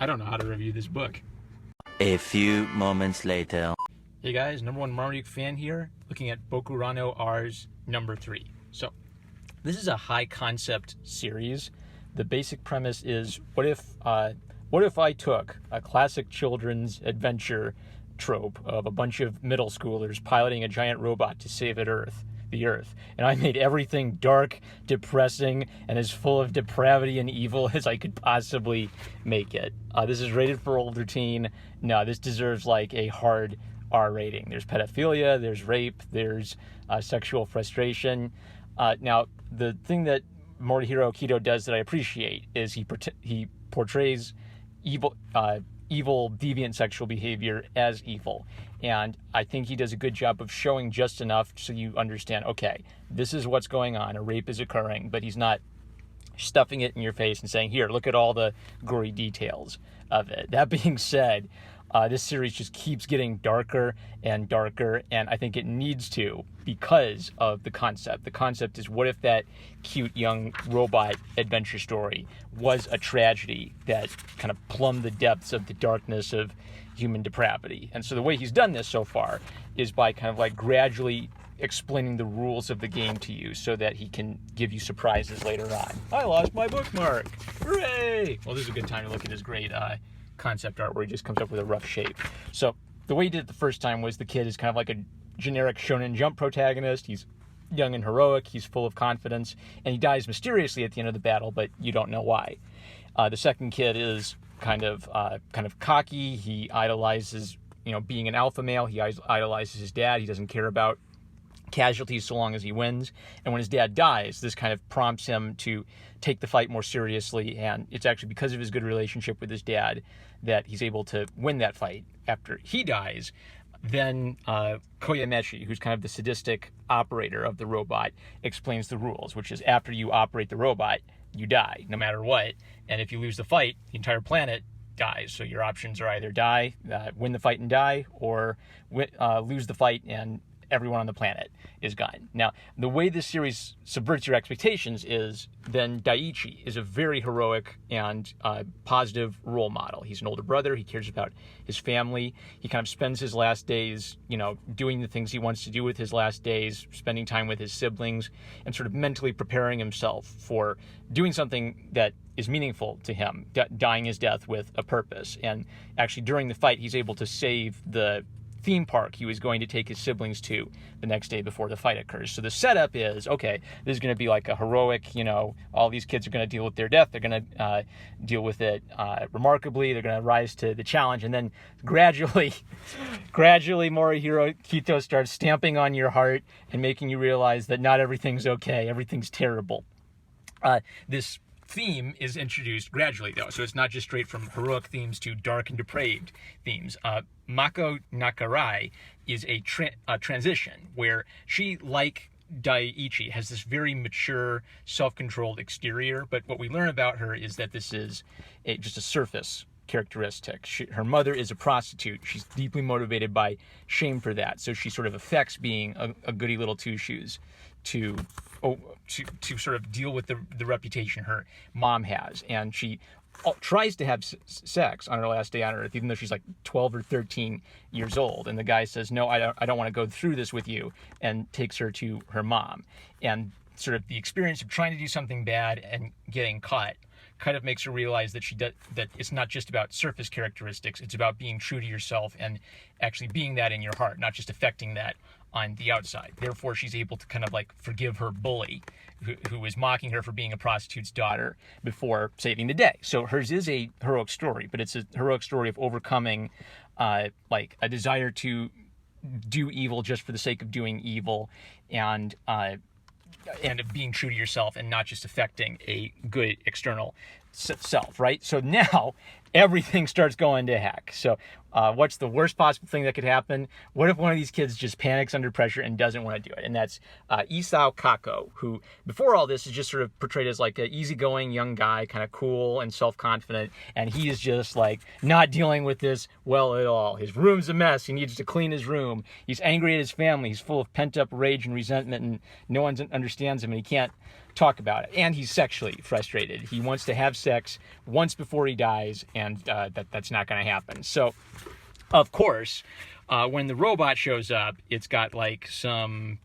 I don't know how to review this book. A few moments later. Hey guys, number one Marmaduke fan here, looking at Bokurano R's number 3. So, this is a high concept series. The basic premise is, what if I took a classic children's adventure trope of a bunch of middle schoolers piloting a giant robot to save the Earth, and I made everything dark, depressing, and as full of depravity and evil as I could possibly make it. This is rated for older teen. No, this deserves like a hard R rating. There's pedophilia, there's rape, there's sexual frustration. Now, the thing that Morihiro Kido does that I appreciate is he portrays evil, deviant sexual behavior as evil. And I think he does a good job of showing just enough so you understand, okay, this is what's going on, a rape is occurring, but he's not stuffing it in your face and saying, here, look at all the gory details of it. That being said, this series just keeps getting darker and darker, and I think it needs to because of the concept. The concept is, what if that cute young robot adventure story was a tragedy that kind of plumbed the depths of the darkness of human depravity? And so the way he's done this so far is by kind of like gradually explaining the rules of the game to you so that he can give you surprises later on. I lost my bookmark. Hooray! Well, this is a good time to look at his great concept art where he just comes up with a rough shape. So the way he did it the first time was the kid is kind of like a generic Shonen Jump protagonist. He's young and heroic, he's full of confidence, and he dies mysteriously at the end of the battle, but you don't know why. The second kid is kind of cocky. He idolizes, being an alpha male. He idolizes his dad. He doesn't care about casualties so long as he wins. And when his dad dies, this kind of prompts him to take the fight more seriously, and it's actually because of his good relationship with his dad that he's able to win that fight. After he dies, then Koyameshi, who's kind of the sadistic operator of the robot, explains the rules, which is after you operate the robot, you die, no matter what. And if you lose the fight, the entire planet dies. So your options are either die, win the fight and die, or lose the fight and everyone on the planet is gone. Now, the way this series subverts your expectations is then Daiichi is a very heroic and positive role model. He's an older brother. He cares about his family. He kind of spends his last days, doing the things he wants to do with his last days, spending time with his siblings, and sort of mentally preparing himself for doing something that is meaningful to him, dying his death with a purpose. And actually, during the fight, he's able to save the theme park he was going to take his siblings to the next day before the fight occurs. So the setup is, okay, this is going to be like a heroic, all these kids are going to deal with their death. They're going to deal with it remarkably. They're going to rise to the challenge. And then gradually Morihiro Kito starts stamping on your heart and making you realize that not everything's okay. Everything's terrible. This theme is introduced gradually, though, so it's not just straight from heroic themes to dark and depraved themes. Mako Nakarai is a transition where she, like Daiichi, has this very mature, self-controlled exterior, but what we learn about her is that this is just a surface characteristic. Her mother is a prostitute. She's deeply motivated by shame for that, so she sort of affects being a goody little two-shoes to sort of deal with the reputation her mom has. And she tries to have sex on her last day on Earth, even though she's like 12 or 13 years old. And the guy says, no, I don't want to go through this with you, and takes her to her mom. And sort of the experience of trying to do something bad and getting caught kind of makes her realize that that it's not just about surface characteristics, it's about being true to yourself and actually being that in your heart, not just affecting that on the outside. Therefore, she's able to kind of like forgive her bully who was mocking her for being a prostitute's daughter before saving the day. So hers is a heroic story, but it's a heroic story of overcoming like a desire to do evil just for the sake of doing evil, and of being true to yourself and not just affecting a good external self, right? So now everything starts going to heck. So what's the worst possible thing that could happen? What if one of these kids just panics under pressure and doesn't want to do it? And that's Isao Kako, who before all this is just sort of portrayed as like an easygoing young guy, kind of cool and self-confident, and he is just like not dealing with this well at all. His room's a mess. He needs to clean his room. He's angry at his family. He's full of pent-up rage and resentment, and no one understands him, and he can't talk about it. And he's sexually frustrated. He wants to have sex once before he dies, and that's not going to happen. So, of course, when the robot shows up, it's got like some,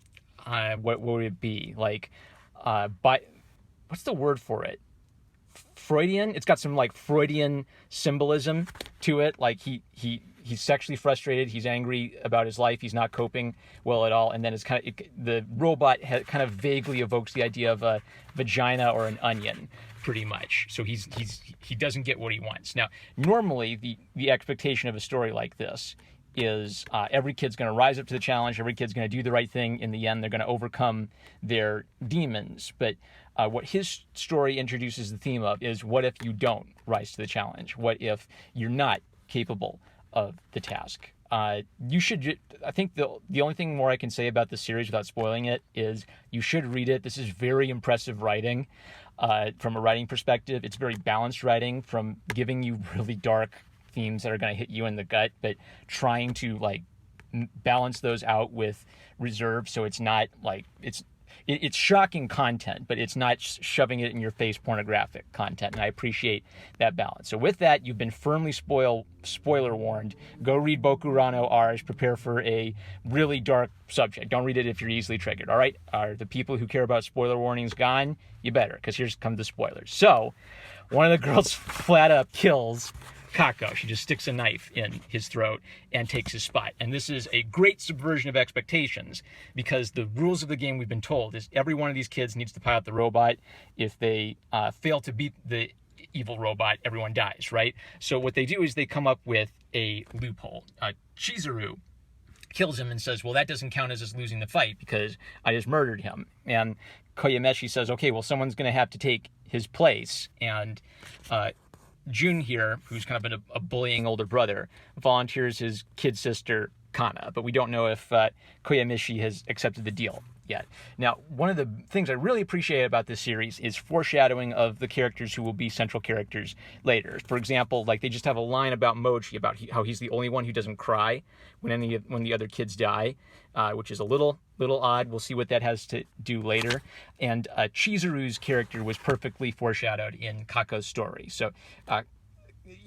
what would it be? Like, what's the word for it? Freudian. It's got some like Freudian symbolism to it. Like he's sexually frustrated. He's angry about his life. He's not coping well at all. And then the robot kind of vaguely evokes the idea of a vagina or an onion, pretty much. So he doesn't get what he wants. Now, normally the expectation of a story like this is every kid's going to rise up to the challenge. Every kid's going to do the right thing. In the end, they're going to overcome their demons. But what his story introduces the theme of is, what if you don't rise to the challenge? What if you're not capable of the task? I think the only thing more I can say about the series without spoiling it is you should read it. This is very impressive writing from a writing perspective. It's very balanced writing, from giving you really dark themes that are going to hit you in the gut, but trying to like balance those out with reserve, so it's not like it's shocking content, but it's not shoving it in your face pornographic content, and I appreciate that balance. So with that, you've been firmly spoiler warned. Go read Bokurano Ars. Prepare for a really dark subject. Don't read it if you're easily triggered. All right? Are the people who care about spoiler warnings gone? You better, because here's come the spoilers. So one of the girls flat up kills Kako. She just sticks a knife in his throat and takes his spot. And this is a great subversion of expectations, because the rules of the game, we've been told, is every one of these kids needs to pilot the robot. If they fail to beat the evil robot, everyone dies, right? So what they do is they come up with a loophole. Chizuru kills him and says, well, that doesn't count as us losing the fight because I just murdered him. And Koyameshi says, okay, well, someone's going to have to take his place. And Jun here, who's kind of a bullying older brother, volunteers his kid sister, Kana, but we don't know if Koyameshi has accepted the deal yet. Now, one of the things I really appreciate about this series is foreshadowing of the characters who will be central characters later. For example, like they just have a line about Moji, about how he's the only one who doesn't cry when the other kids die, which is a little odd. We'll see what that has to do later. And Chizuru's character was perfectly foreshadowed in Kako's story. So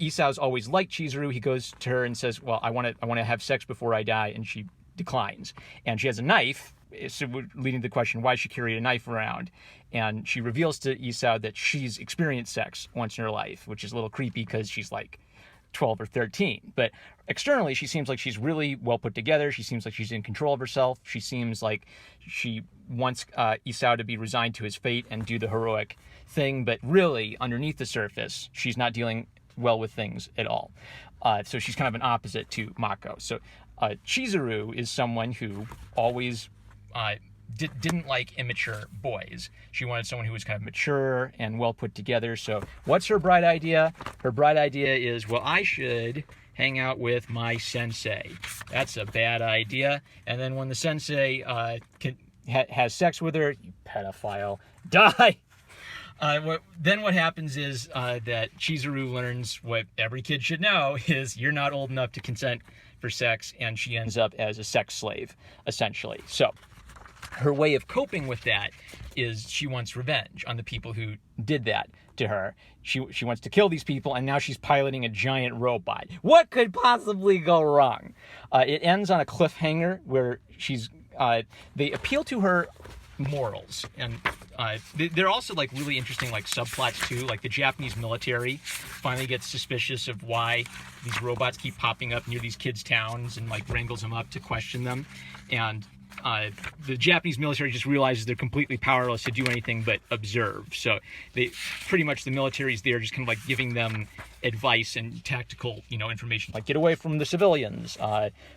Isau's always liked Chizuru. He goes to her and says, well, I want to have sex before I die, and she declines. And she has a knife, so leading to the question, why she carried a knife around? And she reveals to Isao that she's experienced sex once in her life, which is a little creepy because she's like 12 or 13. But externally, she seems like she's really well put together. She seems like she's in control of herself. She seems like she wants Isao to be resigned to his fate and do the heroic thing. But really, underneath the surface, she's not dealing well with things at all. So she's kind of an opposite to Mako. So Chizuru is someone who always didn't like immature boys. She wanted someone who was kind of mature and well put together. So what's her bright idea? Her bright idea is, well, I should hang out with my sensei. That's a bad idea. And then when the sensei has sex with her, you pedophile, die! Then what happens is that Chizuru learns what every kid should know, is you're not old enough to consent for sex, and she ends up as a sex slave, essentially. So her way of coping with that is she wants revenge on the people who did that to her. She wants to kill these people, and now she's piloting a giant robot. What could possibly go wrong? It ends on a cliffhanger where they appeal to her morals, and they're also like really interesting like subplots too. Like the Japanese military finally gets suspicious of why these robots keep popping up near these kids' towns, and like wrangles them up to question them. And the Japanese military just realizes they're completely powerless to do anything but observe. So the military's there just kind of like giving them advice and tactical, information, like get away from the civilians,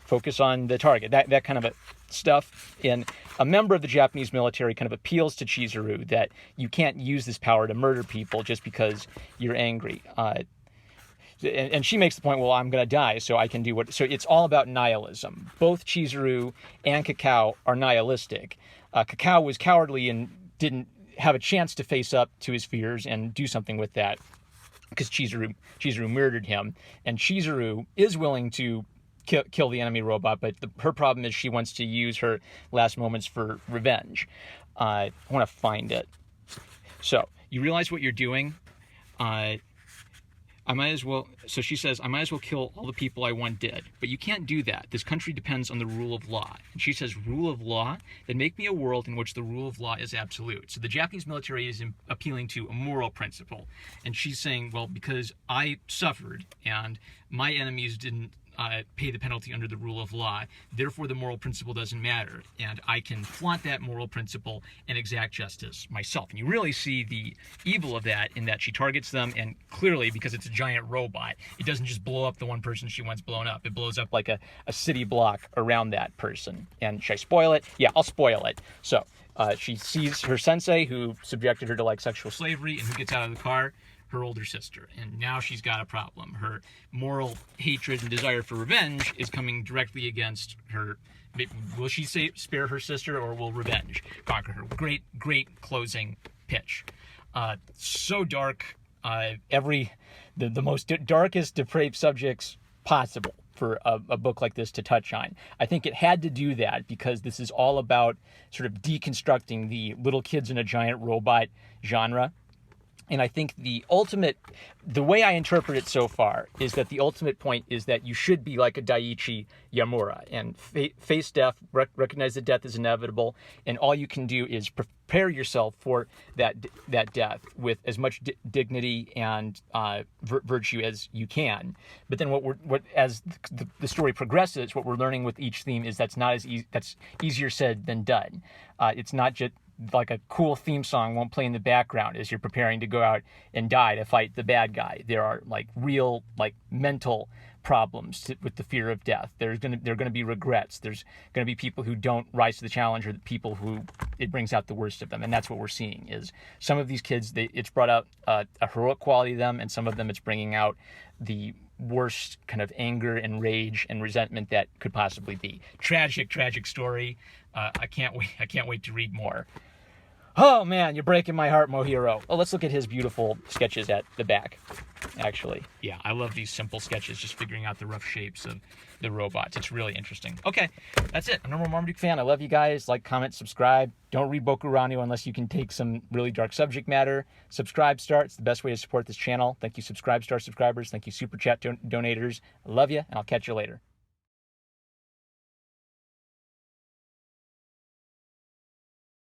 focus on the target, that kind of stuff. And a member of the Japanese military kind of appeals to Chizuru that you can't use this power to murder people just because you're angry. And she makes the point, well, I'm going to die, so I can do what... So it's all about nihilism. Both Chizuru and Kakao are nihilistic. Kakao was cowardly and didn't have a chance to face up to his fears and do something with that because Chizuru murdered him. And Chizuru is willing to kill the enemy robot, but her problem is she wants to use her last moments for revenge. I want to find it. So you realize what you're doing. I might as well, so she says, I might as well kill all the people I want dead. But you can't do that. This country depends on the rule of law. And she says, rule of law? Then make me a world in which the rule of law is absolute. So the Japanese military is appealing to a moral principle. And she's saying, well, because I suffered and my enemies didn't pay the penalty under the rule of law, therefore the moral principle doesn't matter, and I can flaunt that moral principle and exact justice myself. And you really see the evil of that in that she targets them, and clearly, because it's a giant robot, it doesn't just blow up the one person she wants blown up. It blows up like a city block around that person. And should I spoil it? Yeah, I'll spoil it. So she sees her sensei, who subjected her to like sexual slavery, and who gets out of the car? Her older sister. And now she's got a problem. Her moral hatred and desire for revenge is coming directly against her. Will she spare her sister, or will revenge conquer her? Great closing pitch. So dark. The most darkest, depraved subjects possible for a book like this to touch on. I think it had to do that because this is all about sort of deconstructing the little kids in a giant robot genre. And I think the way I interpret it so far is that the ultimate point is that you should be like a Daiichi Yamura and face death, recognize that death is inevitable, and all you can do is prepare yourself for that death with as much dignity and virtue as you can. But then as the story progresses, what we're learning with each theme is that's not as easy. That's easier said than done. It's not just like a cool theme song won't play in the background as you're preparing to go out and die to fight the bad guy. There are like real like mental problems with the fear of death. There are going to be regrets. There's going to be people who don't rise to the challenge, or the people who it brings out the worst of them. And that's what we're seeing is some of these kids, it's brought out a heroic quality to them, and some of them it's bringing out the worst kind of anger and rage and resentment that could possibly be. Tragic story. I can't wait to read more. Oh man, you're breaking my heart, Mohiro. Oh, let's look at his beautiful sketches at the back, actually. Yeah, I love these simple sketches, just figuring out the rough shapes of the robots. It's really interesting. Okay, that's it. I'm Number One Marmaduke fan. I love you guys. Like, comment, subscribe. Don't read Bokurano unless you can take some really dark subject matter. Subscribe Star. It's the best way to support this channel. Thank you, Subscribe Star subscribers. Thank you, Super Chat donators. I love you, and I'll catch you later.